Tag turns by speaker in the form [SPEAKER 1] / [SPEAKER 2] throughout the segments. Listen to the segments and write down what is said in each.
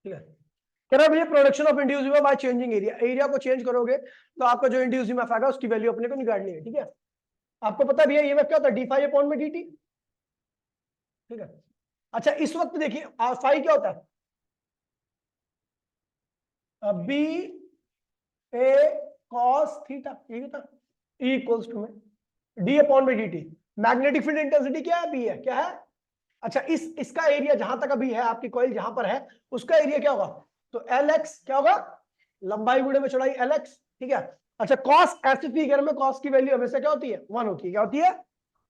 [SPEAKER 1] ठीक है, कह रहा है भैया production of induce EMF by changing area, area को चेंज करोगे तो आपका जो इंड्यूस ईएमएफ आएगा उसकी वैल्यू अपने को निकालनी है। ठीक है, आपको पता है भैया ईएमएफ क्या होता है, डी फाई अपॉन में डी टी। ठीक है, अच्छा इस वक्त देखिए फाई क्या होता है, बी ए कॉस थीटा, ये होता है, ई इक्वल्स टू में डी अपॉन में D T. Magnetic field intensity क्या है, बी है, क्या है। अच्छा इसका एरिया जहां तक अभी है आपकी कॉइल जहां पर है उसका एरिया क्या होगा, तो एल एक्स क्या होगा, लंबाई गुणे में चौड़ाई एल एक्स। ठीक है, अच्छा कॉस, ऐसे फिगर में कॉस की वैल्यू हमेशा क्या होती है, 1 होती है, क्या होती है,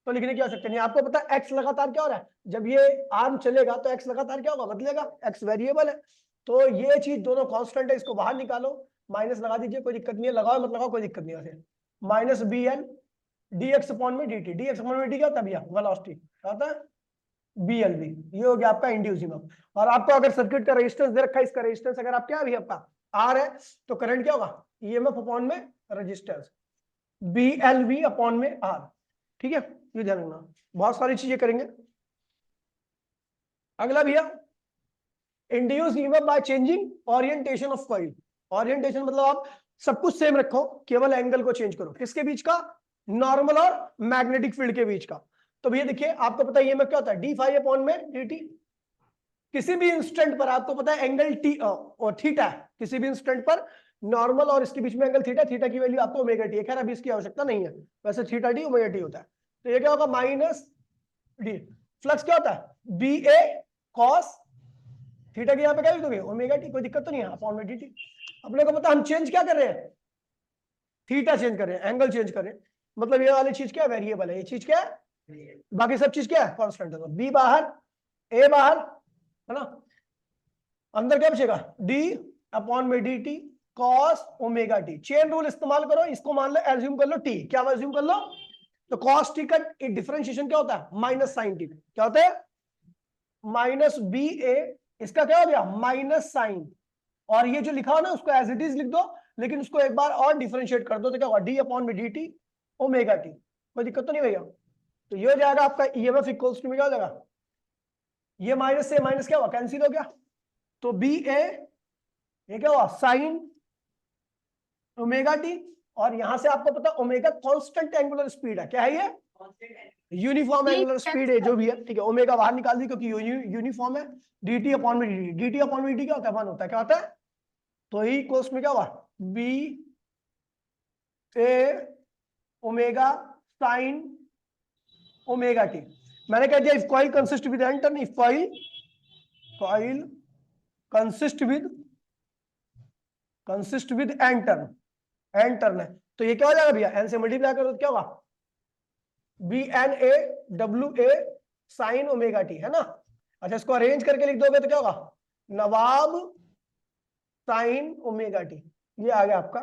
[SPEAKER 1] तो लिखने की आवश्यकता नहीं। आपको पता है एक्स लगातार क्या हो रहा है, जब ये आर्म चलेगा तो एक्स लगातार क्या होगा, बदलेगा, एक्स वेरिएबल है। तो ये चीज दोनों कांस्टेंट है, इसको बाहर निकालो, माइनस लगा दीजिए, कोई दिक्कत नहीं है, लगाओ मत लगाओ कोई दिक्कत नहीं है। Minus B L D X upon में D T, D X upon में डी टी क्या होता है भैया, वेलोसिटी क्या होता है, बी एल बी। ये हो गया आपका इंड्यूस ईएमएफ। और आपको अगर सर्किट का रेजिस्टेंस दे रखा है, इसका रेजिस्टेंस अगर आप क्या भी आपका आर है तो करंट क्या होगा, ईएमएफ अपॉन में resistance, B L V upon में आर। ठीक है, ये ध्यान रखना, बहुत सारी चीजें करेंगे। अगला भैया induce EMF by changing orientation of coil. Orientation मतलब आप सब कुछ सेम रखो, केवल एंगल को चेंज करो, किसके बीच का, नॉर्मल और मैग्नेटिक फील्ड के बीच का। तो भैया देखिए आपको पता है ईएमएफ क्या होता है, डी फाई अपॉन में डी टी। किसी भी इंस्टेंट पर आपको पता है एंगल टी और थीटा है, किसी भी इंस्टेंट पर नॉर्मल और इसके बीच में एंगल थीटा, थीटा की वैल्यू आपको ओमेगा टी है, खैर अभी इसकी आवश्यकता नहीं है, वैसे थीटा डी ओमेगा टी होता है। तो ये क्या होगा, माइनस डी। फ्लक्स क्या होता है, बी ए कॉस थीटा की यहाँ पे क्या लिख दोगे, ओमेगा टी, कोई दिक्कत तो नहीं है, अपॉन में डी टी। अपने को पता हम चेंज क्या कर रहे हैं, थीटा चेंज कर रहे हैं, एंगल चेंज कर रहे हैं, मतलब ये वाली चीज क्या है, वेरिएबल है, ये चीज क्या है, बाकी सब चीज क्या है, कॉन्स्टेंट है। बी बाहर ए बाहर है ना, अंदर क्या बचेगा, डी अपॉन में D T cos omega T. Chain rule इस्तेमाल करो, इसको मान लो एज्यूम कर लो टी, क्या एज्यूम कर लो, तो कॉस टी का डिफरेंशिएशन क्या होता है, माइनस साइन टी, क्या होता है, माइनस बी ए, इसका क्या हो गया, माइनस साइन, और ये जो लिखा हो ना उसको एज इट इज लिख दो, लेकिन उसको एक बार और डिफरेंशिएट कर दो तो क्या होगा, डी अपॉन में डी टी ओमेगा टी। कोई दिक्कत तो नहीं भैया। तो ये हो जाएगा आपका ईएमएफ इक्वल्स टू में क्या हो जाएगा, ये माइनस से माइनस क्या हुआ, कैंसिल हो गया, तो बी ए ये क्या हुआ, साइन ओमेगा टी, और यहां से आपको पता ओमेगा कांस्टेंट एंगुलर स्पीड है, क्या है ये, यूनिफॉर्म एंगुलर स्पीड है जो भी है। ठीक है, ओमेगा बाहर निकाल दी क्योंकि यूनिफॉर्म है, dt अपॉन में dt, dt अपॉन में dt क्या होता है, 1 होता है, क्या होता है, तो ही कोर्स में क्या हुआ, B A omega sine omega T. मैंने कह दिया if coil consist with enter, नहीं coil consist with enter, enter है, तो ये क्या हो जाएगा भैया, एन से मल्टीप्लाई करो तो क्या होगा, B N A W A sine omega T, है ना। अच्छा इसको अरेंज करके लिख दोगे तो क्या होगा, नवाब साइन ओमेगा टी। ये आ गया आपका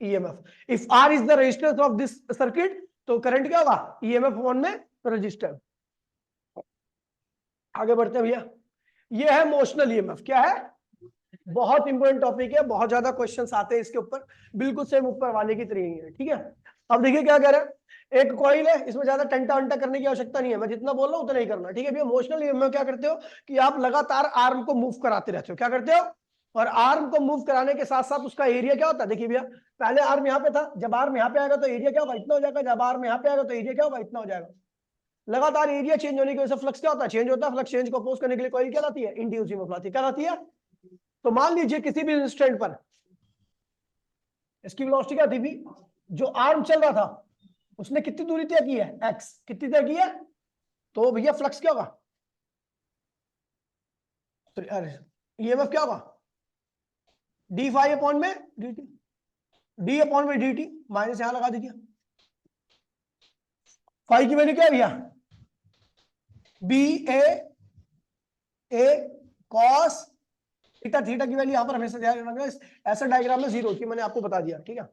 [SPEAKER 1] EMF. If R is the resistance of this circuit तो करंट क्या होगा, ईएमएफ वन में रजिस्टर। आगे बढ़ते हैं भैया, ये है मोशनल ईएमएफ, क्या है, बहुत इंपॉर्टेंट टॉपिक है, बहुत ज्यादा क्वेश्चंस आते हैं इसके ऊपर, बिल्कुल सेम ऊपर वाले की तरह ही है। ठीक है, अब देखिए क्या कह रहा है, एक कॉइल है, इसमें ज्यादा टंटा वंटा करने की आवश्यकता नहीं है, मैं जितना बोल रहा हूं उतना ही करना। ठीक है भैया, इमोशनल ईएमएफ क्या करते हो कि आप लगातार आर्म को मूव कराते रहते हो, क्या करते हो, और आर्म को मूव कराने के साथ साथ उसका एरिया क्या होता है, देखिए भैया पहले आर्म यहाँ पे था, जब आर्म यहाँ पे आएगा तो एरिया क्या होगा, इतना हो जाएगा, जब आर्म यहाँ पे आएगा तो एरिया क्या होगा, इतना हो जाएगा। लगातार एरिया चेंज होने की वजह से फ्लक्स क्या होता है, चेंज होता है, फ्लक्स चेंज को अपोज करने के लिए कॉइल क्या लाती है, इंड्यूस ईएमएफ लाती है, क्या लाती है। तो मान लीजिए किसी भी इंस्टेंट पर इसकी वेलोसिटी क्या थी भी, जो आर्म चल रहा था उसने कितनी दूरी तय की है, एक्स, कितनी तय की है, तो भैया फ्लक्स क्या होगा, ईएमएफ क्या होगा, डी फाई अपॉन में डी टी, डी अपॉन में डी टी, माइनस यहां लगा दीजिए, फाई की वैल्यू क्या है भैया, बी ए कॉस थीटा, थीटा की वैल्यू यहां पर हमेशा ध्यान रखना, ऐसा डायग्राम में जीरो होती है, मैंने आपको बता दिया। ठीक है,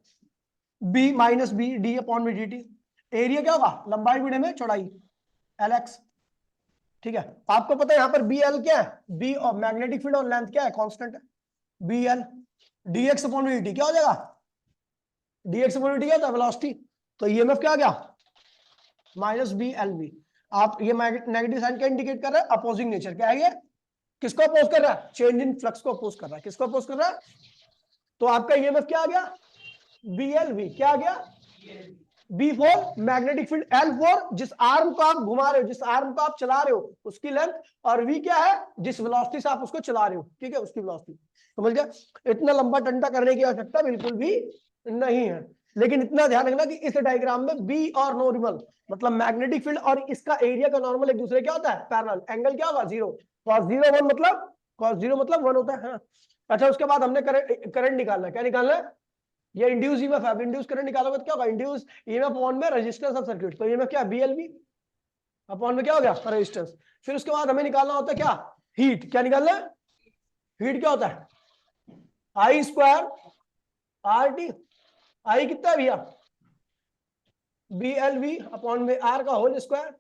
[SPEAKER 1] B minus B D upon में डी टी, एरिया क्या होगा, लंबाई गुणे में चौड़ाई एल एक्स। ठीक है, आपको पता है यहां पर बी एल क्या है, बी और मैग्नेटिक फील्ड और लेंथ क्या है, कांस्टेंट है, B L D X upon में डी टी क्या हो जाएगा, डी एक्स अपॉन डी क्या होता है, वेलोसिटी, तो ईएमएफ क्या आ गया, माइनस बी एल बी। आप ये नेगेटिव साइन क्या इंडिकेट कर रहे हैं, अपोजिंग नेचर, क्या है ये, किसको अपोज कर रहा है? चेंज इन फ्लक्स को अपोज कर रहा है। किसको अपोज कर रहा है? तो आपका ईएमएफ क्या आ गया? BLV। क्या आ गया? B for magnetic field, L for जिस आर्म को आप घुमा रहे हो, जिस आर्म को आप चला रहे हो उसकी लेंथ, और V क्या है? जिस वेलोसिटी से आप उसको चला रहे हो, ठीक है, उसकी वेलोसिटी। समझ गया? इतना लंबा टंटा करने की आवश्यकता बिल्कुल भी नहीं है, लेकिन इतना ध्यान रखना कि इस डायग्राम में B और नॉर्मल मतलब मैग्नेटिक फील्ड और इसका एरिया का नॉर्मल एक दूसरे क्या होता है? पैरेलल। एंगल क्या होगा? 0। cos 0 1 मतलब cos 0 मतलब 1 होता है। अच्छा, उसके बाद हमने करंट निकालना है। क्या निकालना है? ये इंड्यूस ईएमएफ है। इंड्यूस करंट निकालोगे तो क्या होगा? इंड्यूस ईएमएफ अपॉन में रेजिस्टेंस ऑफ सर्किट। तो ईएमएफ क्या? BLV अपॉन में क्या हो गया? रेजिस्टेंस। फिर उसके बाद हमें निकालना होता है क्या? हीट। क्या निकालना है? हीट क्या होता है? I square RT। आई कितना है भैया? BLV अपॉन में R का होल स्क्वायर,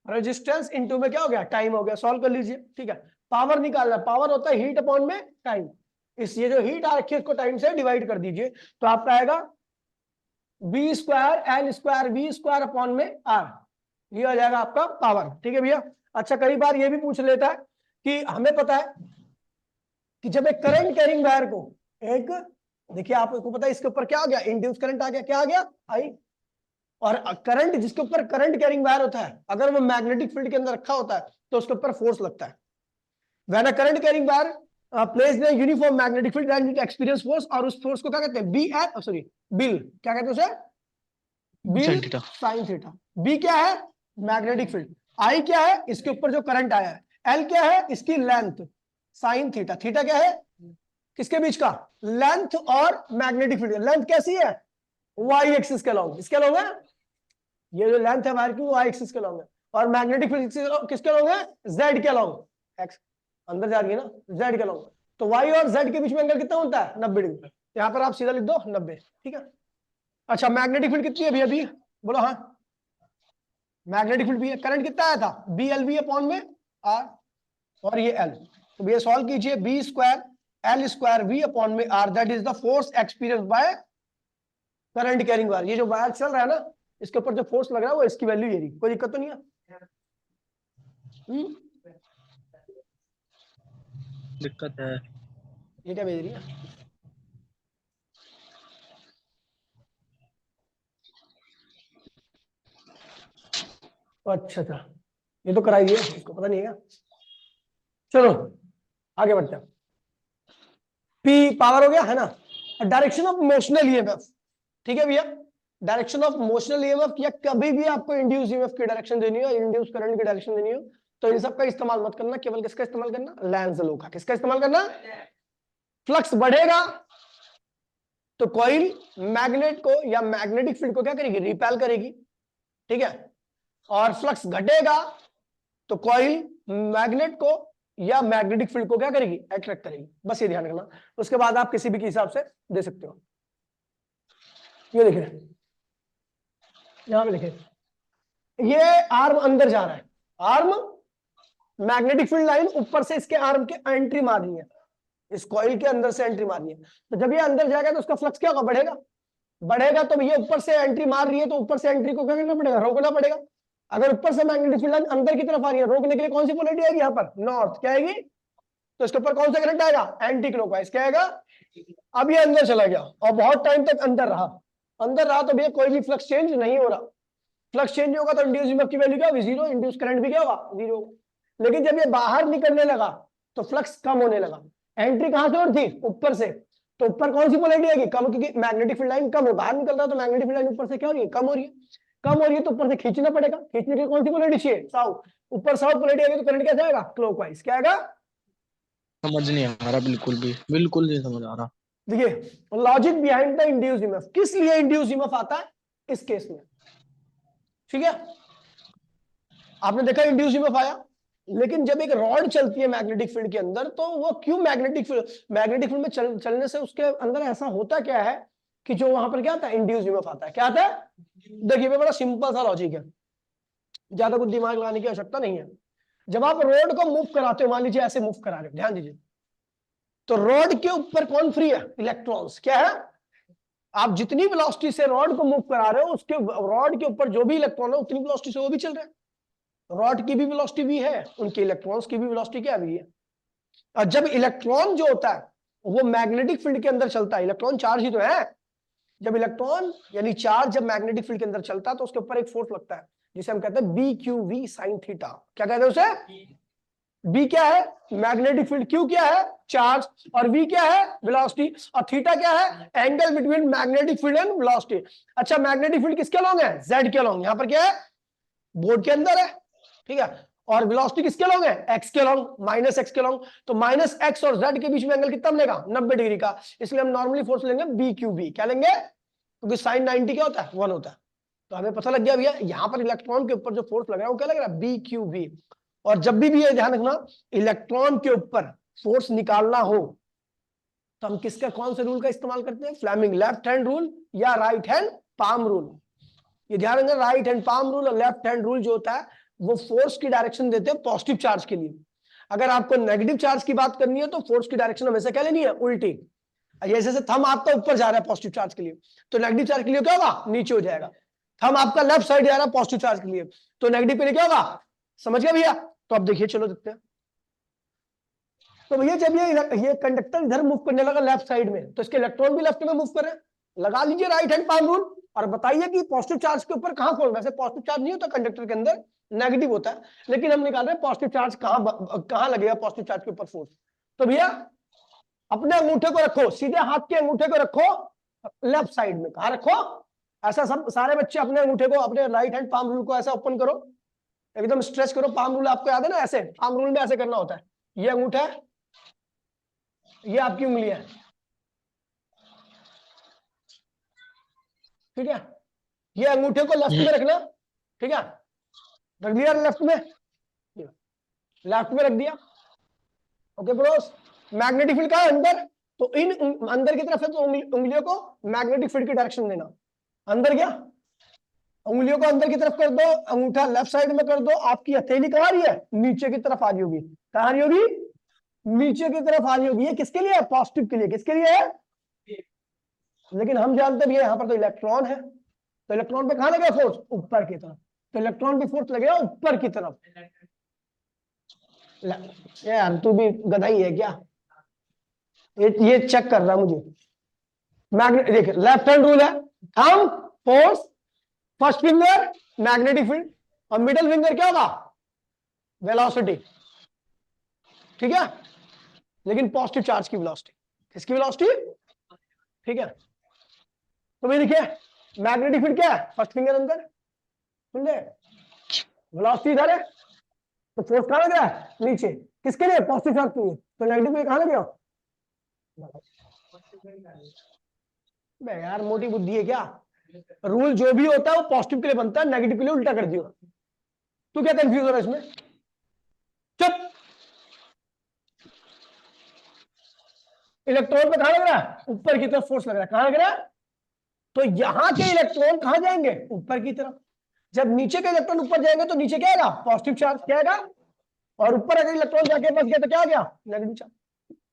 [SPEAKER 1] रेजिस्टेंस इनटू में क्या हो गया? टाइम हो गया। सॉल्व कर लीजिए, ठीक है। पावर निकालना है। पावर होता है हीट अपॉन में टाइम। इस ये जो हीट आ रखी है इसको टाइम से डिवाइड कर दीजिए, तो आपका आएगा B square L square V square upon में R। ये आ जाएगा आपका पावर, ठीक है भैया। अच्छा, कई बार ये भी पूछ लेता है कि हमें पता है कि जब एक करंट कैरिंग वायर को एक, देखिए आपको पता है इसके ऊपर क्या आ गया? इंड्यूस करंट आ गया। क्या आ गया? आई। और करंट जिसके ऊपर करंट कैरिंग वायर होता है, अगर वो मैग्नेटिक फील्ड के अंदर रखा होता है तो उसके ऊपर फोर्स लगता है। When a current carrying wire placed in uniform magnetic field and it experience force, और उस फोर्स को क्या कहते हैं? बिल। क्या कहते हैं उसे? Bill sine theta. बी क्या है? Magnetic field. आई क्या है? इसके ऊपर जो करंट आया है। एल क्या है? इसकी लेंथ, साइन थीटा। थीटा क्या है? किसके बीच का? लेंथ और मैग्नेटिक फील्ड। लेंथ कैसी है? वाई एक्सिस के लॉन्ग। इसके लॉन्ग है। ये जो लेंथ है वायर की वाई एक्सिस के लॉन्ग है, और मैग्नेटिक फील्ड किसके लॉन्ग है? जेड के लॉन्ग। एक्स अंदर जा रही है ना, जेड के लॉन्ग। तो वाई और जेड के बीच में एंगल कितना होता है? 90 डिग्री। यहां पर आप सीधा लिख दो 90, ठीक है। अच्छा, मैग्नेटिक फील्ड कितनी है भैया? अभी बोलो। हाँ, मैग्नेटिक फील्ड भी है। करंट कितना आया था? BLV अपॉन में R, और ये L। तो भैया सॉल्व कीजिए। B square L square V upon में R, that is the force experience by current carrying wire. ये जो वायर चल रहा है ना, इसके ऊपर जो फोर्स लग रहा है वो इसकी वैल्यू ये रही। कोई दिक्कत तो नहीं है?
[SPEAKER 2] दिक्कत है।
[SPEAKER 1] ये क्या भेज रही है? अच्छा अच्छा, ये तो कराई दिया, इसको पता नहीं है क्या? चलो आगे बढ़ते हैं। पी पावर हो गया है ना। डायरेक्शन ऑफ मोशनल ईएमएफ, ठीक है भैया। डायरेक्शन ऑफ मोशनल ईएमएफ, या कभी भी आपको इंड्यूस ईएमएफ की डायरेक्शन देनी हो, इंड्यूस करंट की डायरेक्शन देनी हो, तो इन सब का इस्तेमाल मत करना। केवल किसका इस्तेमाल करना? लेंस लो का। किसका इस्तेमाल करना? फ्लक्स बढ़ेगा तो कॉइल मैग्नेट को या मैग्नेटिक फील्ड को क्या करेगी? रिपेल करेगी, ठीक है। और फ्लक्स घटेगा तो कॉइल मैग्नेट को या मैग्नेटिक फील्ड को क्या करेगी? अट्रैक्ट करेगी। बस ये ध्यान रखना। उसके बाद आप किसी भी के हिसाब से दे सकते हो। ये देखिए, यहां पे देखिए, ये आर्म अंदर जा रहा है। आर्म मैग्नेटिक फील्ड लाइन ऊपर से इसके आर्म के एंट्री मारनी है, इस कॉइल के अंदर से एंट्री मारनी है। तो जब ये अंदर जाएगा तो उसका फ्लक्स क्या होगा? बढ़ेगा। बढ़ेगा तो ये ऊपर से एंट्री मार रही है, तो ऊपर से एंट्री को क्या करना पड़ेगा? रोकना पड़ेगा। अगर ऊपर से मैग्नेटिक फील्ड लाइन अंदर की तरफ आ रही है, रोकने के लिए कौन सी पोलैरिटी आएगी? यहाँ पर नॉर्थ। क्या आएगी? तो इसके ऊपर कौन सा करंट आएगा? Anti clockwise. क्या आएगा? अब ये अंदर चला गया और बहुत टाइम तक अंदर रहा। अंदर रहा तो भैया कोई भी फ्लक्स चेंज नहीं हो रहा। फ्लक्स चेंज होगा तो इंड्यूस ईएमएफ की वैल्यू क्या होगी? 0। इंड्यूस करंट भी क्या होगा? 0 होगा। लेकिन जब ये बाहर निकलने लगा तो फ्लक्स कम होने लगा। एंट्री कहां से हो रही थी? ऊपर से। तो ऊपर कौन सी पोलैरिटी आएगी? कम, क्योंकि मैग्नेटिक फील्ड लाइन कम है। बाहर निकल रहा तो मैग्नेटिक फील्ड लाइन ऊपर से क्या हो रही है? कम हो रही है। कम हो रही है तो ऊपर से खींचना पड़ेगा। खींचने के लिए कौन सी पोलैरिटी चाहिए? साउथ। ऊपर साउथ पोलैरिटी आएगी तो करंट क्या जाएगा? क्लॉकवाइज। क्या आएगा?
[SPEAKER 2] समझ नहीं आ रहा, बिल्कुल नहीं समझ आ रहा।
[SPEAKER 1] देखिए logic behind the induce EMF, किस लिए इंड्यूस ईएमएफ आता है इस केस में, ठीक है। आपने देखा इंड्यूस ईएमएफ आया, लेकिन जब एक रॉड चलती है मैग्नेटिक फील्ड के अंदर, तो वो क्यों मैग्नेटिक फील्ड में चलने से उसके अंदर ऐसा होता क्या है कि जो वहां पर क्या आता है? इंड्यूस ईएमएफ आता है। क्या आता है? देखिए बड़ा सिंपल सा लॉजिक है, ज्यादा कुछ दिमाग लगाने की आवश्यकता नहीं है। जब आप रोड को मूव कराते हो, मान लीजिए ऐसे मूव करा रहे हो, ध्यान दीजिए, तो रोड के ऊपर कौन फ्री है? इलेक्ट्रॉन्स। क्या है? आप जितनी वेलोसिटी से रॉड को मूव करा रहे हो, उसके रॉड के ऊपर जो भी इलेक्ट्रॉन है उतनी वेलोसिटी से वो भी चल रहे हैं। रॉड की भी वेलोसिटी भी है, उनके इलेक्ट्रॉन्स की भी वेलोसिटी क्या भी है? और जब इलेक्ट्रॉन जो होता है वो मैग्नेटिक फील्ड के अंदर चलता है, इलेक्ट्रॉन चार्ज ही तो है, जब इलेक्ट्रॉन यानी चार्ज जब मैग्नेटिक फील्ड के अंदर चलता है तो उसके ऊपर एक फोर्स लगता है जिसे हम कहते हैं B Q V sine theta. क्या कहते हैं उसे? बी क्या है? Magnetic field. क्यू क्या है? चार्ज। और वी क्या है? वेलोसिटी। और थीटा क्या है? Angle between magnetic field and velocity. अच्छा, मैग्नेटिक फील्ड किसके अलोंग है? जेड के अलोंग। यहां पर क्या है? बोर्ड के अंदर है, ठीक है। और वेलोसिटी किसके अलोंग है? एक्स के अलोंग, माइनस एक्स के अलोंग। तो माइनस एक्स और जेड के बीच में एंगल कितना बनेगा? 90 डिग्री का। इसलिए हम नॉर्मली फोर्स लेंगे बी क्यू बी। क्या लेंगे? क्योंकि साइन 90 क्या होता है? 1 होता है। तो हमें पता लग गया भैया यहां पर इलेक्ट्रॉन के ऊपर जो फोर्स लग रहा है वो क्या लग रहा है? B Q B. और जब भी ये ध्यान रखना, इलेक्ट्रॉन के ऊपर फोर्स निकालना हो तो हम किसका, कौन से रूल का इस्तेमाल करते हैं? फ्लेमिंग लेफ्ट हैंड रूल या राइट हैंड पाम रूल। ये ध्यान रखना, राइट हैंड पाम रूल और लेफ्ट हैंड रूल जो होता है वो फोर्स की डायरेक्शन देते हैं पॉजिटिव चार्ज के लिए। अगर आपको नेगेटिव चार्ज की बात करनी है तो फोर्स की डायरेक्शन हमेशा क्या लेनी है? उल्टी। जैसे से थंब आपका ऊपर जा रहा है पॉजिटिव चार्ज के लिए, तो नेगेटिव चार्ज के लिए क्या होगा? नीचे हो जाएगा। थंब आपका लेफ्ट साइड जा रहा है पॉजिटिव चार्ज के लिए, तो नेगेटिव के लिए क्या होगा? समझ गया भैया? तो अब देखिए, चलो देखते हैं। तो भैया जब ये कंडक्टर इधर मूव करने लगा लेफ्ट साइड में, तो इसके इलेक्ट्रॉन भी लेफ्ट में मूव कर रहे हैं। लगा लीजिए राइट हैंड पाम रूल और बताइए कि पॉजिटिव चार्ज के ऊपर कहां फोर्स? वैसे पॉजिटिव चार्ज नहीं होता कंडक्टर के अंदर, नेगेटिव होता है, लेकिन हम निकाल रहे हैं पॉजिटिव चार्ज कहां लगेगा पॉजिटिव चार्ज के ऊपर फोर्स। तो भैया अपने अंगूठे को रखो, सीधे हाथ के अंगूठे को रखो लेफ्ट साइड में। कहा रखो? ऐसा सब सारे बच्चे अपने अंगूठे को, अपने राइट हैंड पाम रूल को ऐसा ओपन करो, एकदम स्ट्रेच करो। पाम रूल आपको याद है ना? ऐसे पाम रूल में ऐसे करना होता है। ये अंगूठा है, ये आपकी उंगलियां है, ठीक है। ये अंगूठे को लेफ्ट में रखना, ठीक है। रख दिया लेफ्ट में, लेफ्ट में रख दिया। ओके ब्रोस, मैग्नेटिक फील्ड कहां है? अंदर। तो इन अंदर की तरफ है तो उंगलियों को मैग्नेटिक फील्ड की डायरेक्शन देना। अंदर क्या? उंगलियों को अंदर की तरफ कर दो, अंगूठा लेफ्ट साइड में कर दो। आपकी हथेली कहां आ रही है? नीचे की तरफ आ रही होगी। कहां आ रही होगी? नीचे की तरफ आ रही होगी। ये किसके लिए है? पॉजिटिव के लिए। किसके लिए है? लेकिन हम जानते भी है यहाँ पर तो इलेक्ट्रॉन है, तो इलेक्ट्रॉन पे कहां लगेगा फोर्स? ऊपर की तरफ। तो इलेक्ट्रॉन पे फोर्स लगेगा ऊपर की तरफ। यार तू भी गधा ही है क्या? ये चेक कर रहा मुझे। मैग्नेट देखिए, लेफ्ट हैंड रूल है, thumb force, first finger magnetic field, और मिडिल फिंगर क्या होगा? वेलोसिटी, ठीक है। लेकिन पॉजिटिव चार्ज की वेलोसिटी। किसकी वेलोसिटी? ठीक है। तो भाई देखिए मैग्नेटिक फील्ड क्या है? फर्स्ट फिंगर अंदर, समझे? वेलोसिटी इधर है, तो फोर्स कहां लग रहा है? नीचे। किसके लिए? पॉजिटिव चार्ज के लिए। तो नेगेटिव के लिए कहां लग रहा? बे यार मोटी बुद्धि है क्या? रूल जो भी होता है वो पॉजिटिव के लिए बनता है, नेगेटिव के लिए उल्टा कर दियो। तू क्या कंफ्यूज हो रहा है इसमें? चुप। इलेक्ट्रॉन पे कहां लग रहा है? ऊपर की तरफ फोर्स लग रहा है। कहां लग रहा है? तो यहां के इलेक्ट्रॉन कहां जाएंगे? ऊपर की तरफ। जब नीचे के इलेक्ट्रॉन ऊपर जाएंगे तो नीचे क्या आएगा? Positive charge. क्या आएगा? और ऊपर अगर इलेक्ट्रॉन जाके फंस गया तो क्या आ गया? Negative charge.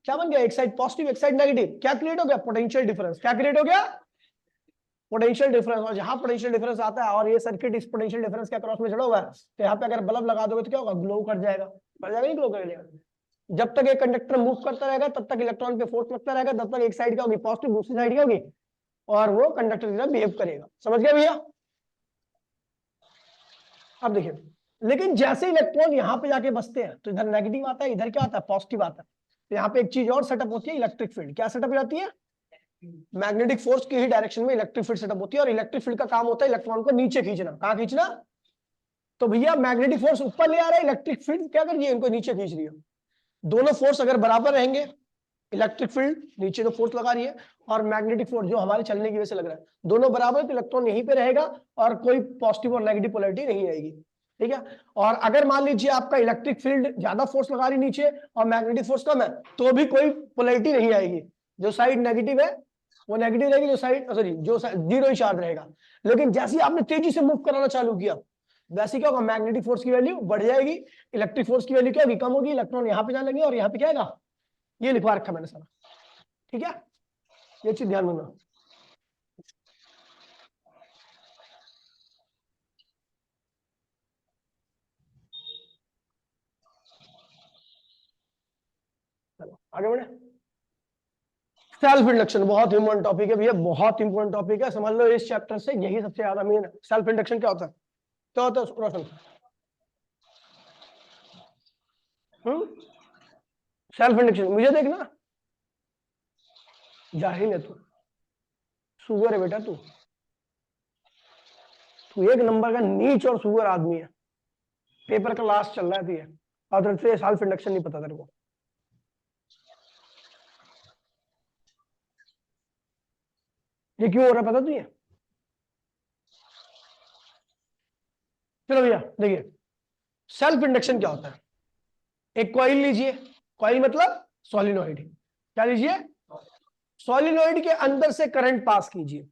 [SPEAKER 1] क्या बन गया? एक साइड पॉजिटिव एक साइड नेगेटिव। क्या क्रिएट हो गया? Potential difference. क्या क्रिएट हो गया? Potential difference. और जहां पोटेंशियल डिफरेंस आता है और ये सर्किट इस पोटेंशियल डिफरेंस के अक्रॉस में जुड़ा हुआ है, तो यहाँ पे अगर बल्ब लगा दोगे तो क्या होगा? ग्लो कर जाएगा। कर जाएगा नहीं? ग्लो कर जाएगा। जब तक एक कंडक्टर मूव करता रहेगा तब तक इलेक्ट्रॉन पे फोर्स लगता रहेगा, तब तक एक साइड क्या होगी? पॉजिटिव, दूसरी साइड क्या होगी? और वो कंडक्टर की तरह बिहेव करेगा। समझ गया भैया? अब देखिए, लेकिन जैसे इलेक्ट्रॉन यहाँ पे जाके बसते हैं तो इधर नेगेटिव आता है, इधर क्या आता है? पॉजिटिव आता है। तो यहाँ पे एक चीज और सेटअप होती है, इलेक्ट्रिक फील्ड। क्या सेटअप हो जाती है? मैग्नेटिक फोर्स की ही डायरेक्शन में इलेक्ट्रिक फील्ड सेटअप होती है। और इलेक्ट्रिक फील्ड का काम होता है इलेक्ट्रॉन को नीचे खींचना। कहां खींचना? तो भैया मैग्नेटिक फोर्स ऊपर ले आ रहा है, इलेक्ट्रिक फील्ड क्या कर रही है? इनको नीचे खींच रही है। दोनों फोर्स अगर बराबर रहेंगे, इलेक्ट्रिक फील्ड नीचे तो फोर्स लगा रही है और मैग्नेटिक फोर्स जो हमारे चलने की वजह से लग रहा है, दोनों बराबर, तो इलेक्ट्रॉन यहीं पे रहेगा और कोई पॉजिटिव और नेगेटिव पोलैरिटी नहीं आएगी। ठीक है। और अगर मान लीजिए आपका इलेक्ट्रिक फील्ड ज्यादा फोर्स लगा रही नीचे और मैग्नेटिक फोर्स कम है, तो भी कोई पोलैरिटी नहीं आएगी। जो साइड नेगेटिव है वो नेगेटिव रहेगी, जो साइड सॉरी जो जीरो ही चार्ज रहेगा। लेकिन जैसे ही आपने तेजी से मूव कराना चालू किया, वैसे क्या होगा? मैग्नेटिक फोर्स की वैल्यू बढ़ जाएगी, इलेक्ट्रिक फोर्स की वैल्यू क्या होगी? कम होगी। इलेक्ट्रॉन यहाँ पे जाने लगेंगे और यहाँ पे क्या आएगा? ये लिखवा रखा मैंने सारा, ठीक है। ये चीज ध्यान रखना। आगे बढ़े। सेल्फ इंडक्शन बहुत इंपॉर्टेंट टॉपिक है भैया, बहुत इंपॉर्टेंट टॉपिक है, समझ लो इस चैप्टर से यही सबसे ज्यादा मेन है। सेल्फ इंडक्शन क्या होता है, क्या होता है रोशन? सेल्फ इंडक्शन मुझे देखना, जाहिल है तू, सुगर है बेटा तू, तू एक नंबर का नीच और सुगर आदमी है, पेपर का लास्ट चल रहा है तुझे और तेरे से सेल्फ इंडक्शन नहीं पता तेरे को। ये क्यों हो रहा है पता तुझे? चलो भैया देखिए, सेल्फ इंडक्शन क्या होता है? एक कॉइल लीजिए, कॉइल मतलब सॉलिनॉइड, क्या लीजिए? सॉलिनॉइड के अंदर से करंट पास कीजिए,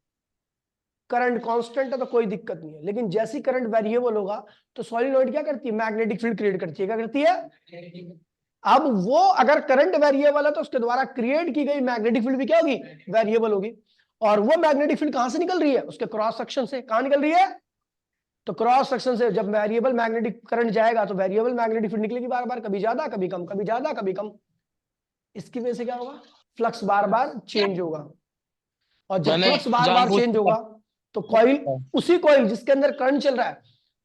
[SPEAKER 1] करंट कांस्टेंट है तो कोई दिक्कत नहीं है, लेकिन जैसी करंट वेरिएबल होगा तो सॉलिनॉइड क्या करती है? मैग्नेटिक फील्ड क्रिएट करती है। क्या करती है? अब वो अगर करंट वेरिएबल है तो उसके द्वारा क्रिएट की गई मैग्नेटिक फील्ड भी क्या होगी? वेरिएबल होगी। और वो मैग्नेटिक फील्ड कहां से निकल रही है? उसके क्रॉस सेक्शन से। कहां निकल रही है? तो क्रॉस सेक्शन से जब वेरिएबल मैग्नेटिक करंट जाएगा तो वेरिएबल मैग्नेटिक फील्ड निकलेगी बार बार, कभी ज्यादा कभी कम, कभी ज्यादा कभी कम। इसकी वजह से क्या होगा? फ्लक्स बार बार चेंज होगा, और जब
[SPEAKER 2] मैंने
[SPEAKER 1] फ्लक्स बार
[SPEAKER 2] जहाँ
[SPEAKER 1] बार चेंज होगा तो कॉइल, उसी कॉइल जिसके अंदर करंट चल रहा है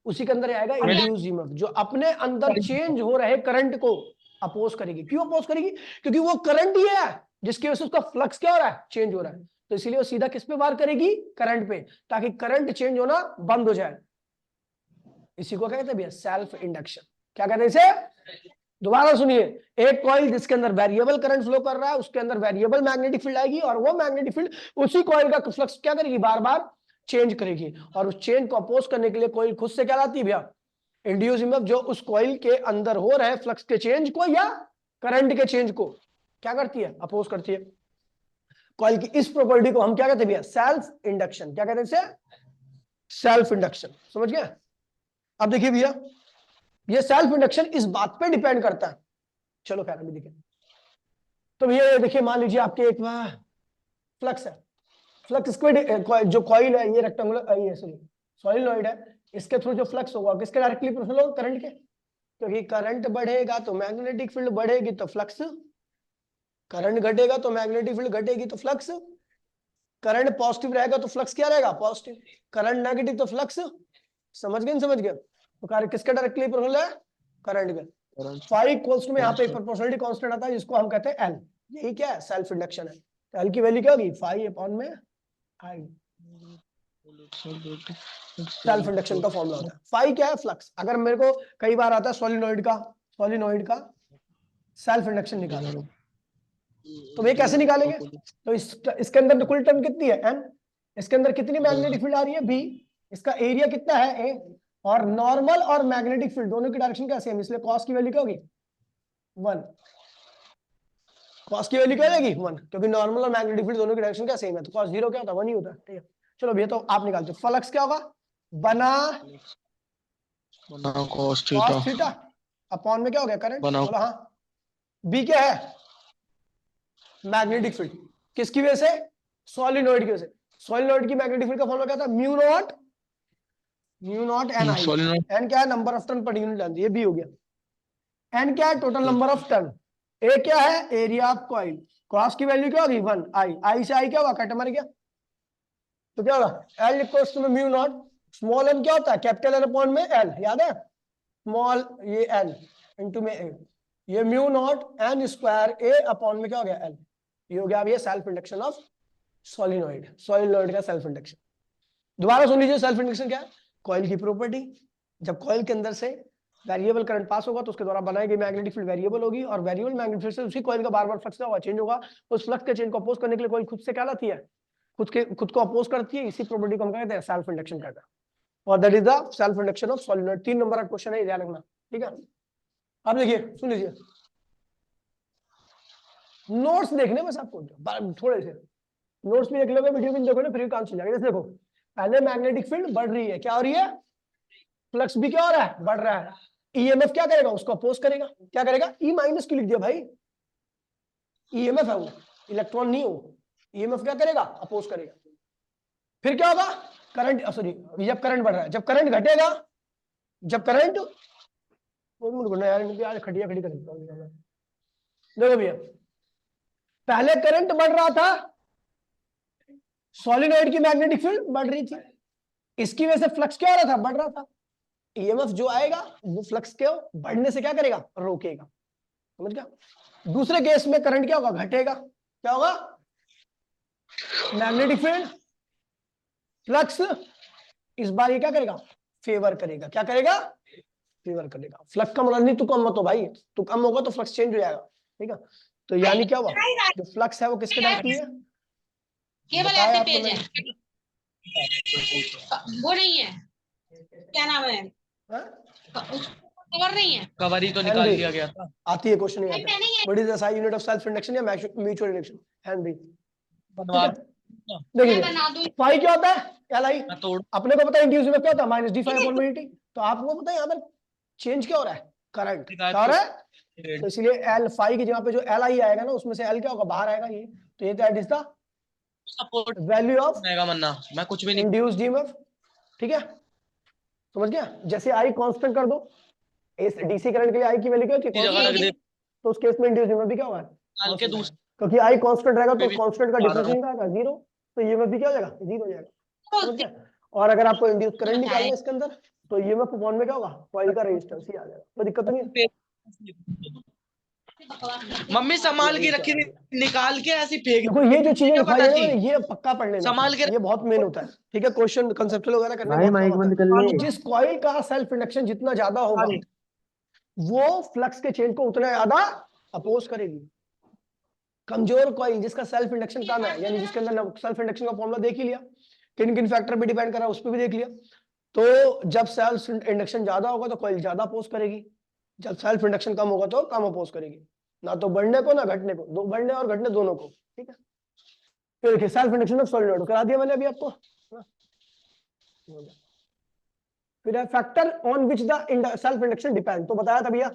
[SPEAKER 1] उसी के अंदर आएगा इंड्यूस्ड ईएमएफ, जो अपने अंदर चेंज हो रहे करंट को अपोज करेगी। क्यों अपोज करेगी? क्योंकि वो करंट ही है जिसकी वजह से उसका फ्लक्स क्या हो रहा है? चेंज हो रहा है। तो इसीलिए वो सीधा किस पे वार करेगी? करंट पे, ताकि करंट चेंज होना बंद हो जाए। इसी को क्या कहते हैं भैया? Self induction. क्या कहते हैं इसे? दोबारा सुनिए, एक कॉइल जिसके अंदर वेरिएबल करंट फ्लो कर रहा है उसके अंदर वेरिएबल मैग्नेटिक फील्ड आएगी, और वो मैग्नेटिक फील्ड उसी कॉइल का फ्लक्स क्या करेगी? बार बार चेंज करेगी, और उस चेंज को अपोज करने के लिए कॉइल खुद से क्या लाती है भैया? इंड्यूस ईएमएफ, जो उस कॉइल के अंदर हो रहे फ्लक्स के चेंज को या करंट के चेंज को क्या करती है? अपोज करती है। कॉइल की इस प्रॉपर्टी को हम क्या कहते हैं भैया? Self induction. क्या कहते हैं इसे? Self induction. समझ गए? अब देखिए भैया, ये सेल्फ इंडक्शन इस बात पे डिपेंड करता है, चलो खैर अभी देखिए। तो भैया ये देखिए, मान लीजिए आपके एक फ्लक्स है, फ्लक्स स्क्वायर जो कॉइल है ये रेक्टेंगुलर, ये सॉरी सॉलिनॉइड है, इसके थ्रू जो फ्लक्स होगा किसके डायरेक्टली प्रोपोर्शनल होगा? करंट के। क्योंकि करंट बढ़ेगा तो मैग्नेटिक फील्ड बढ़ेगी तो फ्लक्स, करंट घटेगा तो मैग्नेटिक फील्ड घटेगी तो फ्लक्स, करंट पॉजिटिव रहेगा तो फ्लक्स क्या रहेगा? पॉजिटिव, करंट नेगेटिव तो फ्लक्स। समझ गए? समझ गए? तो कार्य किसके डायरेक्टली प्रोपोर्शनल है? करंट के। फाई इक्वल्स में यहाँ पे प्रोपोर्शनलिटी कांस्टेंट आता है जिसको हम कहते हैं एल। यही क्या है? सेल्फ इंडक्शन है। तो एल की वैल्यू क्या होगी? फाई अपॉन में आई। सेल्फ इंडक्शन का फॉर्मूला होता है। फाई क्या है? फ्लक्स। अगर मेरे को कई बार आता है सॉलिनॉइड का सेल्फ इंडक्शन निकालना, तो वे कैसे निकालेंगे? तो इसके अंदर कुल टर्म कितनी है? एन। इसके अंदर कितनी मैग्नेटिक फील्ड आ रही है? बी। इसका एरिया कितना है? ए। और नॉर्मल और मैग्नेटिक फील्ड दोनों की डायरेक्शन क्या सेम, इसलिए कॉस की वैल्यू क्या होगी? 1। कॉस की वैल्यू क्या होगी? 1, क्योंकि नॉर्मल और मैग्नेटिक फील्ड दोनों की डायरेक्शन क्या सेम है, तो कॉस 0 क्या होता है? 1 ही होता है। ठीक है, चलो भैया तो आप निकालते हो फ्लक्स क्या होगा? बना
[SPEAKER 2] कॉस
[SPEAKER 1] थीटा अपॉन में क्या हो गया? करंट।
[SPEAKER 2] बना
[SPEAKER 1] बोला हाँ। बी क्या है? Magnetic field. किसकी वजह से? सॉलिनॉइड की वजह से। सॉलिनॉइड की मैग्नेटिक फील्ड का फॉर्मूला क्या था? Mu naught N I. N क्या है? Number of turn per unit length. ये बी हो गया। एन क्या है? Total number of turn. A क्या है? Area of coil. कॉस की वैल्यू क्या होगी? 1। आई, आई से आई क्या होगा? कट मर गया, तो क्या होगा? L equals to mu naught, small N क्या होता है? कैपिटल एन अपॉन में एल, याद है? स्मॉल ये एन इंटू में ए, ये mu naught N square A upon में क्या हो गया? एल। ये हो गया अब ये सेल्फ इंडक्शन ऑफ सॉलिनॉइड का सेल्फ इंडक्शन। दोबारा सुन लीजिए, सेल्फ इंडक्शन क्या है? कॉइल की प्रॉपर्टी, जब कॉइल के अंदर से वेरिएबल करंट पास होगा तो उसके द्वारा बनाई गई मैग्नेटिक फील्ड वेरिएबल होगी, और वेरिएबल मैग्नेटिक फील्ड से उसी कॉइल का बार बार फ्लक्स होगा, चेंज होगा। उस फ्लक्स के चेंज को अपोज करने के लिए कॉइल खुद से क्या लाती है? खुद को अपोज करती है। इसी प्रॉपर्टी को हम कहते हैं सेल्फ इंडक्शन कहते हैं, और that is the self induction of solenoid. 3 number का क्वेश्चन है, ध्यान रखना। ठीक है, अब देखिए सुन लीजिए, नोट्स देखने बस आपको, थोड़े से नोट्स भी देख लोगे, वीडियो भी देखो ना, फिर काम चल जाएगा। जैसे देखो, पहले मैग्नेटिक फील्ड बढ़ रही है, क्या हो रही है? फ्लक्स भी क्या हो रहा है? बढ़ रहा है। ईएमएफ क्या करेगा? उसको अपोज करेगा। क्या करेगा? ई माइनस क्यों लिख दिया भाई? ईएमएफ है वो, इलेक्ट्रॉन नहीं हो। ईएमएफ क्या करेगा? अपोज करेगा। फिर क्या होगा? करंट, सॉरी, जब करंट बढ़ रहा है, जब करंट घटेगा, जब करंट, यार खटिया खड़ी कर देता हूं। देखो भैया, पहले करंट बढ़ रहा था, सोलिनॉइड की मैग्नेटिक फील्ड बढ़ रही थी, इसकी वजह से फ्लक्स क्या हो रहा था, बढ़ रहा था। ईएमएफ जो आएगा वो फ्लक्स के बढ़ने से क्या करेगा, रोकेगा। समझ गया। दूसरे केस में करंट क्या होगा, घटेगा। क्या होगा, मैग्नेटिक फील्ड फ्लक्स इस बार ये क्या करेगा, फेवर करेगा। क्या करेगा, फेवर करेगा। फ्लक्स का मतलब नहीं तू कम मत हो भाई, तू कम होगा तो फ्लक्स चेंज हो जाएगा। ठीक है, तो यानी क्या हुआ, जो फ्लक्स है वो किसके टाइप की है,
[SPEAKER 3] केवल
[SPEAKER 1] बताया
[SPEAKER 3] ऐसे
[SPEAKER 1] आपको
[SPEAKER 3] पेज है,
[SPEAKER 1] मैंने।
[SPEAKER 3] वो नहीं है, क्या नाम है,
[SPEAKER 1] हाँ?
[SPEAKER 3] कवर नहीं है।
[SPEAKER 2] कवर ही तो निकाल
[SPEAKER 1] हेनरी
[SPEAKER 2] लिया गया था।
[SPEAKER 1] आती है, क्वेश्चन नहीं आता है।
[SPEAKER 3] नहीं है।
[SPEAKER 1] What is the SI unit of self induction या म्यूचुअल इंडक्शन, हेनरी। ठीक
[SPEAKER 2] बनवा
[SPEAKER 1] है,
[SPEAKER 3] मैं
[SPEAKER 1] देखिए
[SPEAKER 3] बना दूं।
[SPEAKER 1] फाई क्या होता है, LI।
[SPEAKER 2] मैं तोड़
[SPEAKER 1] अपने को पता है इंड्यूस में क्या होता है, -d∅/dt। तो आपको पता है यहाँ पर चेंज क्या हो रहा है, करंट क्या हो रहा है। तो इसलिए L फाई की जगह पे जो LI आएगा ना, उसमें से L क्या होगा, बाहर आएगा ये। तो ये that is the
[SPEAKER 2] support
[SPEAKER 1] value of
[SPEAKER 2] रहेगा, वरना मैं कुछ भी नहीं।
[SPEAKER 1] Induced EMF. ठीक है, समझ गया। जैसे आई कांस्टेंट कर दो, इस डीसी करंट के लिए आई की वैल्यू क्या होती है,
[SPEAKER 2] की जगह रख दे,
[SPEAKER 1] constant। तो उस केस में इंड्यूस्ड ईएमएफ भी क्या होगा,
[SPEAKER 2] डाल के
[SPEAKER 1] constant
[SPEAKER 2] दूसरे
[SPEAKER 1] आएगा। क्योंकि आई कांस्टेंट रहेगा
[SPEAKER 2] पे
[SPEAKER 1] तो
[SPEAKER 2] भी
[SPEAKER 1] कांस्टेंट का
[SPEAKER 2] आ रहा
[SPEAKER 1] डिफरेंस
[SPEAKER 2] हूँ।
[SPEAKER 1] आएगा 0। तो ईएमएफ भी क्या हो जाएगा, 0 हो जाएगा। समझ गया। और अगर आपको इंड्यूस करंट निकालना है इसके अंदर, तो ईएमएफ अपॉन में क्या होगा, कॉइल का रेजिस्टेंस ही आ जाएगा। कोई दिक्कत नहीं है।
[SPEAKER 2] मम्मी संभाल के रखी थी, निकाल के ऐसी फेंक
[SPEAKER 1] देखो ये जो चीजें
[SPEAKER 2] क्या
[SPEAKER 1] लिखवाई
[SPEAKER 2] पता
[SPEAKER 1] है ना
[SPEAKER 2] थी,
[SPEAKER 1] मैंने, ये पक्का पढ़ लेना,
[SPEAKER 2] संभाल के
[SPEAKER 1] ये बहुत मेन होता है। ठीक है, क्वेश्चन कंसेप्चुअल वगैरह करने में
[SPEAKER 4] भाई
[SPEAKER 1] बहुत काम
[SPEAKER 4] माइक
[SPEAKER 1] आता
[SPEAKER 4] बंद कर ले।
[SPEAKER 1] है। जिस कॉइल का सेल्फ इंडक्शन जितना ज्यादा होगा, वो फ्लक्स के चेंज को उतना ज्यादा अपोज करेगी। कमजोर कॉइल जिसका सेल्फ इंडक्शन कम है, यानी जिसके अंदर सेल्फ इंडक्शन का फॉर्मूला देख ही लिया, किन किन फैक्टर पे डिपेंड कर रहा है उस पर भी देख लिया। तो जब सेल्फ इंडक्शन ज्यादा होगा तो कॉइल ज्यादा अपोज करेगी, जब सेल्फ इंडक्शन कम होगा तो कम अपोज करेगी। ना तो बढ़ने को ना घटने को, दो बढ़ने और घटने दोनों को। ठीक है, तो देखिए सेल्फ इंडक्शन ऑफ सॉलिनॉइड करा दिया मैंने अभी आपको। फिर है factor on which the self induction depend, तो बताया था भैया,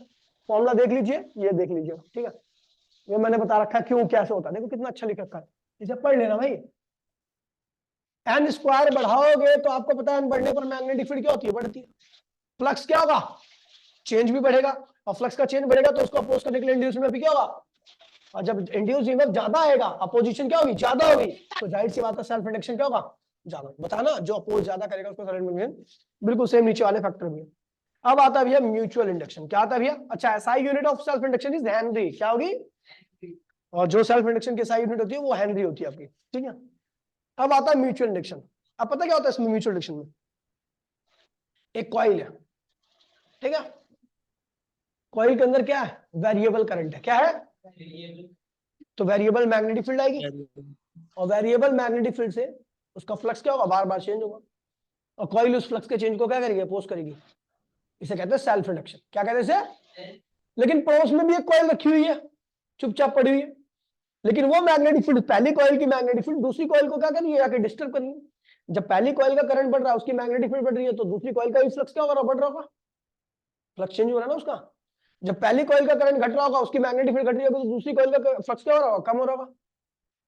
[SPEAKER 1] फॉर्मूला देख लीजिए, ये देख लीजिए। ठीक है, ये मैंने बता रखा है क्यों कैसे होता है, देखो कितना अच्छा लिख रखा है, इसे पढ़ लेना भाई। एन स्क्वायर बढ़ाओगे तो आपको पता है, एन बढ़ने पर मैग्नेटिक फील्ड क्या होती है, बढ़ती है। फ्लक्स क्या होगा, चेंज भी बढ़ेगा, और फ्लक्स का चेंज बढ़ेगा तो उसको अपोज करने के लिए इंड्यूस में भी क्या होगा, और जब इंड्यूस ईएमएफ ज्यादा आएगा, अपोजिशन क्या होगी, ज्यादा होगी, तो जाहिर सी बात है सेल्फ इंडक्शन क्या होगा, ज्यादा। बताना जो अपोज ज्यादा करेगा उसको सेल्फ इंडक्शन। बिल्कुल सेम नीचे वाले फैक्टर भी है। अब आता है भैया म्यूचुअल इंडक्शन। क्या आता है भैया, अच्छा SI unit of self induction is Henry. क्या होगी, और जो सेल्फ इंडक्शन की एसआई यूनिट होती है वो हेनरी होती है आपकी। ठीक है, अब आता है म्यूचुअल इंडक्शन। अब पता क्या होता है इसमें, म्यूचुअल इंडक्शन में एक कॉइल है। ठीक है, कॉइल के अंदर क्या है, वेरिएबल करंट है। क्या है, तो वेरिएबल मैग्नेटिक फील्ड आएगी, और वेरिएबल मैग्नेटिक फील्ड से उसका फ्लक्स क्या होगा, बार बार चेंज होगा, और कॉइल उस फ्लक्स के चेंज को क्या करेगी, अपोज करेगी। इसे कहते हैं सेल्फ इंडक्शन। क्या कहते हैं इसे, लेकिन पड़ोस में भी एक कॉइल रखी हुई है, चुपचाप पड़ी हुई है, लेकिन वो मैग्नेटिक फील्ड, पहली कॉइल की मैग्नेटिक फील्ड दूसरी कॉइल को क्या कर रही है, आके डिस्टर्ब कर रही है। जब पहली कॉइल का करंट बढ़ रहा है, उसकी मैग्नेटिक फील्ड बढ़ रही है, तो दूसरी कॉइल का भी फ्लक्स क्या हो रहा है, बढ़ रहा होगा, फ्लक्स चेंज हो रहा है ना उसका। जब पहली कॉइल का करंट घट रहा होगा, उसकी मैग्नेटिक फील्ड घट रही होगी, तो दूसरी कॉइल का फ्लक्स क्या हो रहा होगा, कम हो रहा होगा।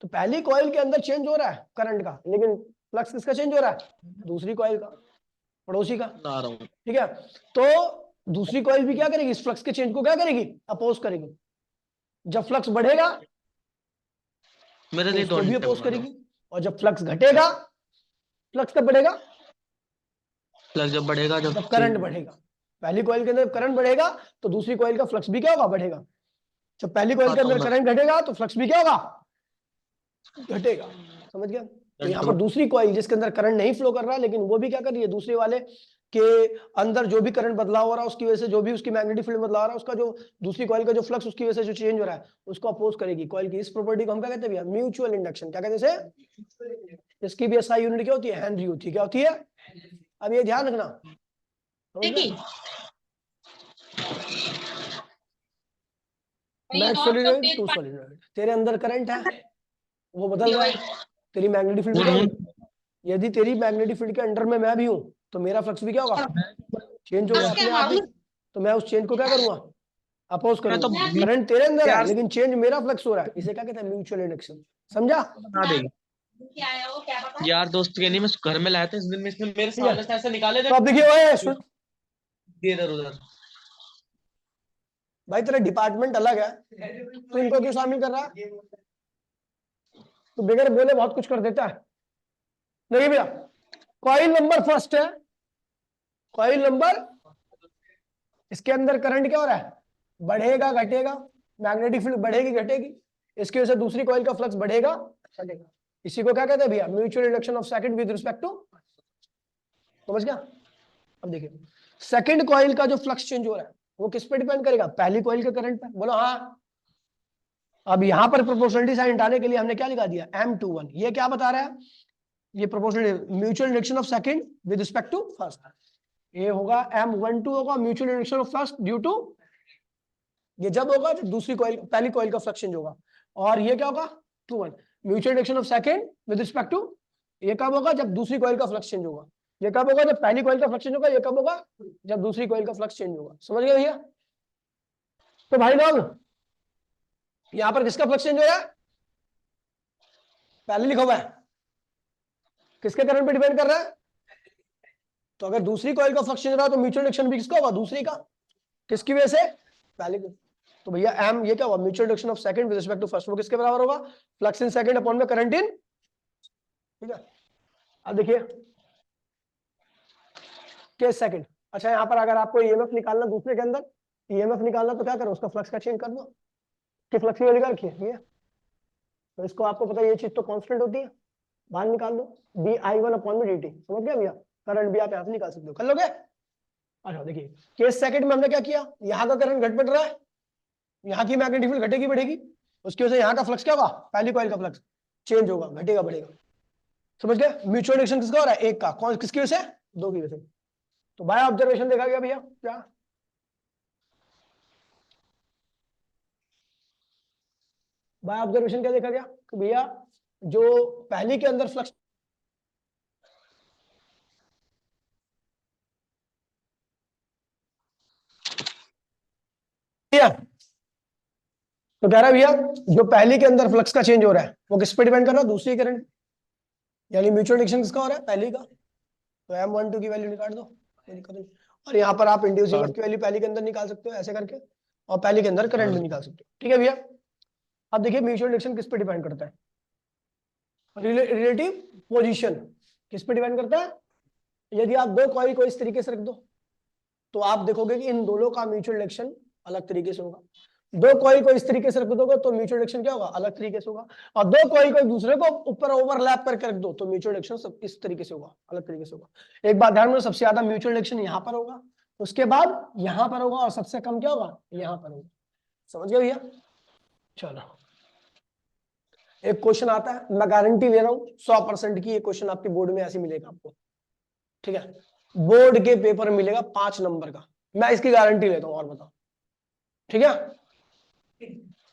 [SPEAKER 1] तो पहली कॉइल के अंदर चेंज हो रहा है करंट का, लेकिन फ्लक्स किसका चेंज हो रहा है, दूसरी कॉइल का, पड़ोसी का। ठीक है, तो दूसरी कॉइल भी क्या करेगी, इस फ्लक्स के चेंज को क्या करेगी, अपोज करेगी। जब फ्लक्स बढ़ेगा
[SPEAKER 2] मेरे
[SPEAKER 1] तो
[SPEAKER 2] लिए
[SPEAKER 1] उसको भी
[SPEAKER 2] तो
[SPEAKER 1] अपोज करेगी, और जब फ्लक्स घटेगा, फ्लक्स कब बढ़ेगा,
[SPEAKER 2] फ्लक्स जब बढ़ेगा,
[SPEAKER 1] जब करंट बढ़ेगा। पहली कॉइल के अंदर करंट बढ़ेगा तो दूसरी कॉइल का फ्लक्स भी क्या होगा, बढ़ेगा। जब पहली कॉइल के अंदर करंट घटेगा तो फ्लक्स भी क्या होगा, घटेगा। समझ गया। तो यहाँ पर दूसरी कॉइल जिसके अंदर करंट नहीं फ्लो कर रहा, लेकिन वो भी क्या कर रही है, दूसरे वाले के अंदर जो भी करंट बदलाव हो रहा है उसकी वजह से, जो भी उसकी मैग्नेटिक फील्ड बदलाव हो रहा है, उसका जो दूसरी कॉइल का जो फ्लक्स उसकी वजह से जो चेंज हो रहा है उसको अपोज करेगी। कॉइल की इस प्रॉपर्टी को हम क्या कहते हैं भैया, म्यूचुअल इंडक्शन। क्या कहते हैं इसे, इसकी भी एसआई यूनिट क्या होती है, हेनरी होती है। क्या होती है, अब ये ध्यान रखना। नेट सोलिनॉइड टू सोलिनॉइड, तेरे अंदर करंट है वो बदल रहा है, तेरी मैग्नेटिक फील्ड बदल रही है। यदि तेरी मैग्नेटिक फील्ड के अंडर में मैं भी हूं, तो मेरा फ्लक्स भी क्या होगा, चेंज होगा अपने आप ही। तो मैं उस चेंज को क्या करूंगा, अपोज करूंगा। करंट तेरे अंदर है लेकिन चेंज मेरा फ्लक्स हो रहा है, इसे क्या कहते हैं, म्यूचुअल इंडक्शन। समझा,
[SPEAKER 2] बता देगी यार, दोस्त के नहीं, मैं घर में लाया था इस दिन में, इसने मेरे सामने से ऐसे निकाले
[SPEAKER 1] तो अब देखिए
[SPEAKER 2] इधर उधर।
[SPEAKER 1] भाई तेरा डिपार्टमेंट अलग है, तो इनको क्यों शामिल कर रहा है, तो बगैर बोले बहुत कुछ कर देता है। देखिए भैया, कॉइल नंबर फर्स्ट है, कॉइल नंबर, इसके अंदर करंट क्या हो रहा है, बढ़ेगा घटेगा, मैग्नेटिक फील्ड बढ़ेगी घटेगी, इसकी वजह से दूसरी कॉइल का फ्लक्स बढ़ेगा घटेगा। इसी को क्या कहते हैं भैया, mutual induction of second with respect to, समझ गया। अब देखिए सेकंड कॉइल का जो फ्लक्स चेंज हो रहा है वो किस पे डिपेंड करेगा, पहली कॉइल के करंट पे, बोलो हाँ। अब यहां पर प्रोपोर्शनलिटी साइन डालने के लिए हमने क्या लिखा दिया, M21। ये क्या बता रहा है, ये proportional mutual induction of second with respect to first, ये होगा M12 होगा mutual induction of first due to, ये जब होगा जब दूसरी कॉइल पहली कॉइल का फ्लक्स चेंज होगा, और ये क्या होगा 21 mutual induction of second with respect to, ये कब होगा जब दूसरी कॉइल का फ्लक्स चेंज होगा, ये कब होगा जब पहली कॉइल का फ्लक्स चेंज होगा, ये कब होगा जब दूसरी कॉइल का फ्लक्स चेंज होगा। समझ गए भैया। तो भाई लोग यहां पर किसका फ्लक्स चेंज हो रहा है, पहले लिखा हुआ है, किसके करंट पे डिपेंड कर रहा है, तो अगर दूसरी कॉइल का फ्लक्स चेंज हो रहा है तो म्यूचुअल इंडक्शन भी किसका होगा, दूसरी का, किसकी वजह से, पहले की। तो भैया एम ये क्या हुआ, mutual induction of second with respect to first, वो किसके बराबर होगा, फ्लक्स इन सेकंड अपॉन में करंट इन, ठीक है। अब देखिए केस सेकंड, अच्छा यहाँ पर अगर आपको ईएमएफ निकालना दूसरे के अंदर, ईएमएफ निकालना तो क्या करो, उसका फ्लक्स का चेंज कर दो, कि फ्लक्स की वैल्यू क्या रखी है ये, तो इसको आपको पता है ये चीज तो कांस्टेंट होती है, बाहर निकाल दो di1 अपॉन में dt, समझ गया भैया, करंट भी आप यहाँ से निकाल सकते हो, कर लोगे। अच्छा देखिए केस सेकंड में हमने क्या किया, यहाँ का करंट घट बढ़ रहा है, यहाँ की मैग्नेटिक फील्ड घटेगी बढ़ेगी, उसकी वजह से यहाँ का फ्लक्स क्या होगा, पहली कॉइल का फ्लक्स चेंज होगा घटेगा बढ़ेगा, समझ गए। म्यूचुअल इंडक्शन किसका हो रहा है, एक का, कौन किसकी वजह से, दो की वजह से। तो बाय ऑब्जर्वेशन देखा गया भैया क्या, बाय ऑब्जर्वेशन क्या देखा गया कि भैया जो पहली के अंदर फ्लक्स, तो कह रहा है भैया जो पहली के अंदर फ्लक्स का चेंज हो रहा है वो किस पे डिपेंड कर रहा है, दूसरी करंट, यानी म्यूचुअल इंडक्शन किसका हो रहा है, पहली का, तो M12 की वैल्यू निकाल दो, कोई दिक्कत नहीं। और यहाँ पर आप इंड्यूस ईएमएफ की वैल्यू पहली के अंदर निकाल सकते हो ऐसे करके, और पहली के अंदर करंट भी निकाल सकते हो, ठीक है भैया। अब देखिए म्यूचुअल इंडक्शन किस पे डिपेंड करता है, रिलेटिव पोजीशन किस पे डिपेंड करता है, यदि आप दो कॉइल को इस तरीके से रख दो तो आप देखोगे कि इन दोनों का म्यूचुअल इंडक्शन अलग तरीके से होगा, दो कॉइल को इस तरीके से रख दोगे तो म्यूचुअल इंडक्शन क्या होगा, अलग तरीके से होगा, और दो कॉइल को एक दूसरे को ऊपर ओवरलैप करके रख दो तो म्यूचुअल इंडक्शन सब इस तरीके से होगा, अलग तरीके से होगा। एक बात ध्यान में, सबसे ज्यादा म्यूचुअल इंडक्शन यहाँ पर होगा, उसके बाद यहाँ पर होगा, और सबसे कम क्या होगा, यहाँ पर होगा, समझ गए भैया। चलो एक क्वेश्चन आता है, मैं गारंटी दे रहा हूँ 100% की ये क्वेश्चन आपके बोर्ड में ऐसे मिलेगा आपको, ठीक है, बोर्ड के पेपर में मिलेगा 5 नंबर का, मैं इसकी गारंटी लेता हूँ, और बताओ, ठीक है।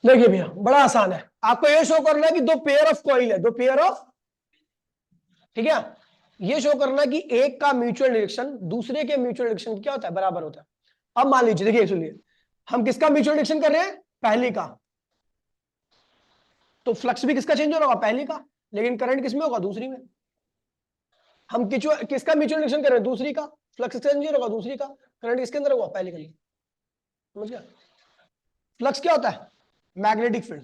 [SPEAKER 1] देखिए भैया बड़ा आसान है, आपको ये शो करना है कि दो पेयर ऑफ कॉइल है, दो पेयर ऑफ, ठीक है, ये शो करना है कि एक का म्यूचुअल इंडक्शन दूसरे के म्यूचुअल इंडक्शन क्या होता है, बराबर होता है। अब मान लीजिए, देखिए सुनिए, हम किसका म्यूचुअल इंडक्शन कर रहे हैं, पहली का, तो फ्लक्स भी किसका चेंज हो रहा होगा, पहली का, लेकिन करंट किसमें होगा, दूसरी में। हम किसका म्यूचुअल इंडक्शन कर रहे हैं, दूसरी का, फ्लक्स चेंज हो होगा दूसरी का, करंट किसके अंदर होगा, पहले के लिए, समझ गया। फ्लक्स क्या होता है, मैग्नेटिक फील्ड,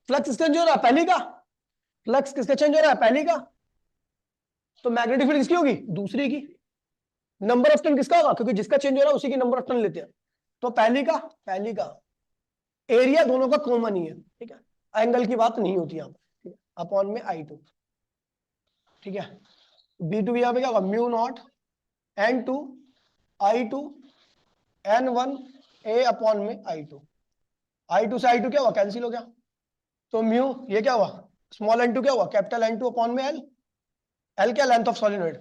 [SPEAKER 1] फ्लक्स किसका चेंज हो रहा है, पहली का, फ्लक्स किसका चेंज हो रहा है, पहली का, तो मैग्नेटिक फील्ड किसकी होगी, दूसरी की। नंबर ऑफ टर्न किसका होगा, क्योंकि जिसका चेंज हो रहा है उसी की नंबर ऑफ टर्न लेते हैं, तो पहली का, पहली का। एरिया दोनों का कॉमन ही है, ठीक है, एंगल की बात नहीं होती यहाँ पर, ठीक है, अपॉन में I2, ठीक है। B2 यहाँ पे क्या होगा, mu naught N2 I2 N1 A upon में I2, I2 से I2 क्या हुआ, कैंसिल हो गया, तो म्यू ये क्या हुआ, स्मॉल n2 क्या हुआ, कैपिटल N2 अपॉन में L, L क्या, length of solenoid,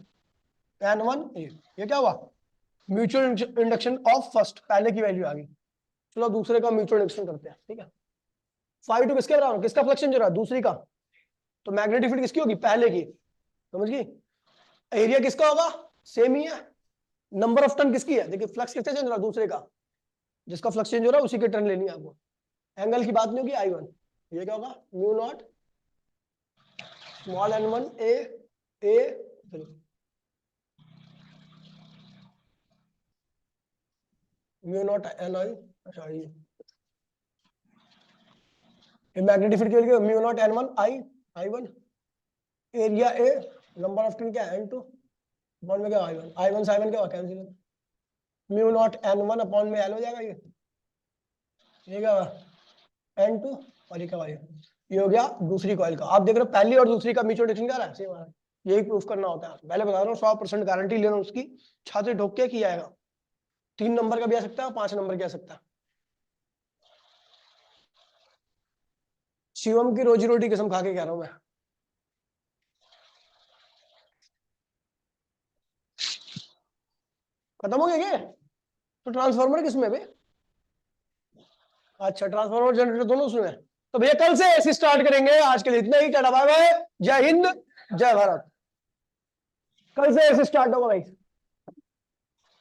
[SPEAKER 1] N1 A, ये क्या हुआ, म्यूचुअल इंडक्शन ऑफ फर्स्ट, पहले की वैल्यू आ गई। चलो दूसरे का म्यूचुअल इंडक्शन करते हैं, ठीक है। phi2 किसके बराबर, किसका फ्लक्स चेंज हो रहा है, दूसरी का, तो मैग्नेटिक फील्ड किसकी होगी, पहले की, समझ गई। एरिया किसका होगा, सेम ही है। नंबर ऑफ टर्न किसकी है, देखिए फ्लक्स किसका चेंज हो रहा है, दूसरे का, जिसका फ्लक्स चेंज हो रहा है उसी के टर्न लेनी है आपको, एंगल की बात नहीं होगी, I1, ये क्या होगा, mu naught small n1 A mu naught Ni, अच्छा ये मैग्नेटिक फील्ड की value mu naught N1 I1, area A, number of turn क्या है n2 अपॉन में क्या i1, i1 से i1 क्या होगा cancel, mu naught n1 upon में l हो जाएगा ये क्या होगा n2 और ये क्या होगा ये हो गया दूसरी कॉइल का। आप देख रहे हो पहली और दूसरी का म्यूचुअल डिस्टेंस क्या रहा है, सेम आ रहा है। यही प्रूफ करना होता है, पहले बता रहा हूँ 100% गारंटी लेना उसकी, छाती ठोक के किया जाएगा। 3 नंबर का भी आ सकता है, 5 नंबर का आ सकता है। शिवम की रोजी रोटी कसम खा के कह रहा हूं मैं। खत्म हो गया क्या? तो ट्रांसफार्मर किसमें बे? अच्छा ट्रांसफार्मर जनरेटर दोनों उसमें है। तो भैया कल से ऐसे स्टार्ट करेंगे, आज के लिए इतना ही, टाटा बाय बाय, जय हिंद जय भारत। कल से ऐसे स्टार्ट होगा भाई।